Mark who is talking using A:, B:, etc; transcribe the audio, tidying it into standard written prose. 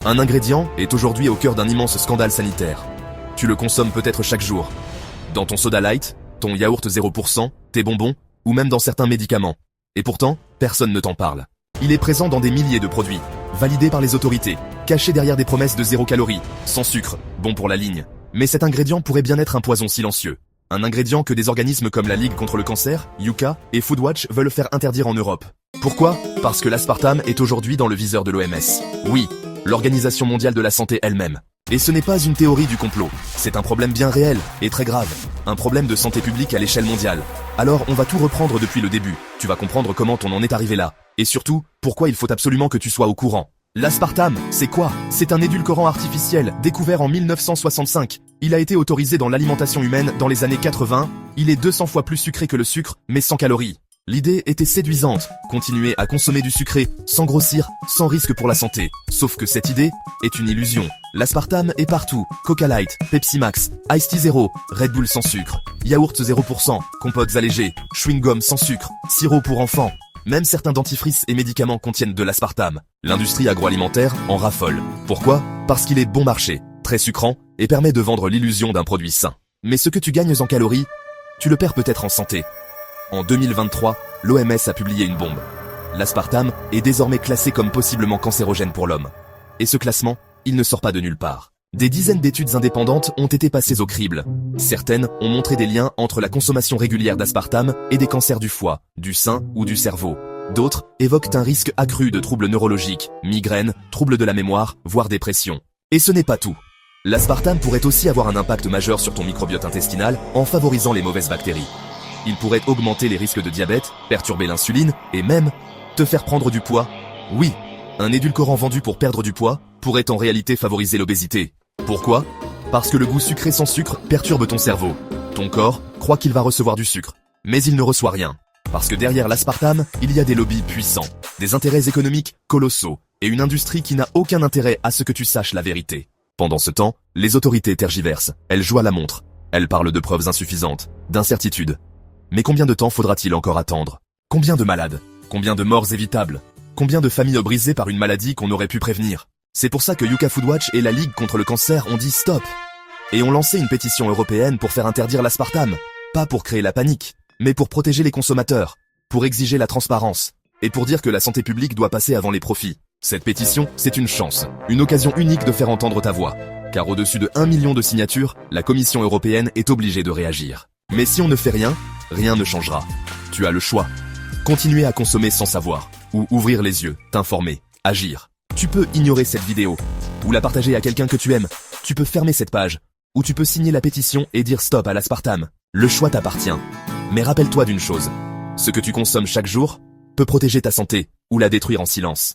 A: Un ingrédient est aujourd'hui au cœur d'un immense scandale sanitaire. Tu le consommes peut-être chaque jour. Dans ton soda light, ton yaourt 0%, tes bonbons, ou même dans certains médicaments. Et pourtant, personne ne t'en parle. Il est présent dans des milliers de produits, validés par les autorités, cachés derrière des promesses de 0 calories, sans sucre, bon pour la ligne. Mais cet ingrédient pourrait bien être un poison silencieux. Un ingrédient que des organismes comme la Ligue contre le cancer, Yuka et Foodwatch veulent faire interdire en Europe. Pourquoi? Parce que l'aspartame est aujourd'hui dans le viseur de l'OMS. Oui, l'Organisation mondiale de la santé elle-même. Et ce n'est pas une théorie du complot, c'est un problème bien réel et très grave. Un problème de santé publique à l'échelle mondiale. Alors on va tout reprendre depuis le début, tu vas comprendre comment on en est arrivé là. Et surtout, pourquoi il faut absolument que tu sois au courant. L'aspartame, c'est quoi? C'est un édulcorant artificiel, découvert en 1965. Il a été autorisé dans l'alimentation humaine dans les années 80. Il est 200 fois plus sucré que le sucre, mais sans calories. L'idée était séduisante, continuer à consommer du sucré, sans grossir, sans risque pour la santé. Sauf que cette idée est une illusion. L'aspartame est partout, Coca Light, Pepsi Max, Ice Tea Zero, Red Bull sans sucre, yaourt 0%, compotes allégées, chewing-gum sans sucre, sirop pour enfants. Même certains dentifrices et médicaments contiennent de l'aspartame. L'industrie agroalimentaire en raffole. Pourquoi? Parce qu'il est bon marché, très sucrant, et permet de vendre l'illusion d'un produit sain. Mais ce que tu gagnes en calories, tu le perds peut-être en santé. En 2023, l'OMS a publié une bombe. L'aspartame est désormais classé comme possiblement cancérogène pour l'homme. Et ce classement, il ne sort pas de nulle part. Des dizaines d'études indépendantes ont été passées au crible. Certaines ont montré des liens entre la consommation régulière d'aspartame et des cancers du foie, du sein ou du cerveau. D'autres évoquent un risque accru de troubles neurologiques, migraines, troubles de la mémoire, voire dépression. Et ce n'est pas tout. L'aspartame pourrait aussi avoir un impact majeur sur ton microbiote intestinal en favorisant les mauvaises bactéries. Il pourrait augmenter les risques de diabète, perturber l'insuline et même te faire prendre du poids. Oui, un édulcorant vendu pour perdre du poids pourrait en réalité favoriser l'obésité. Pourquoi? Parce que le goût sucré sans sucre perturbe ton cerveau. Ton corps croit qu'il va recevoir du sucre, mais il ne reçoit rien. Parce que derrière l'aspartame, il y a des lobbies puissants, des intérêts économiques colossaux et une industrie qui n'a aucun intérêt à ce que tu saches la vérité. Pendant ce temps, les autorités tergiversent, elles jouent à la montre. Elles parlent de preuves insuffisantes, d'incertitudes. Mais combien de temps faudra-t-il encore attendre? Combien de malades? Combien de morts évitables? Combien de familles brisées par une maladie qu'on aurait pu prévenir? C'est pour ça que Yuka Foodwatch et la Ligue contre le cancer ont dit stop. Et ont lancé une pétition européenne pour faire interdire l'aspartame. Pas pour créer la panique, mais pour protéger les consommateurs, pour exiger la transparence, et pour dire que la santé publique doit passer avant les profits. Cette pétition, c'est une chance, une occasion unique de faire entendre ta voix. Car au-dessus de 1 million de signatures, la Commission européenne est obligée de réagir. Mais si on ne fait rien, rien ne changera. Tu as le choix. Continuer à consommer sans savoir, ou ouvrir les yeux, t'informer, agir. Tu peux ignorer cette vidéo, ou la partager à quelqu'un que tu aimes. Tu peux fermer cette page, ou tu peux signer la pétition et dire stop à l'aspartame. Le choix t'appartient. Mais rappelle-toi d'une chose. Ce que tu consommes chaque jour peut protéger ta santé, ou la détruire en silence.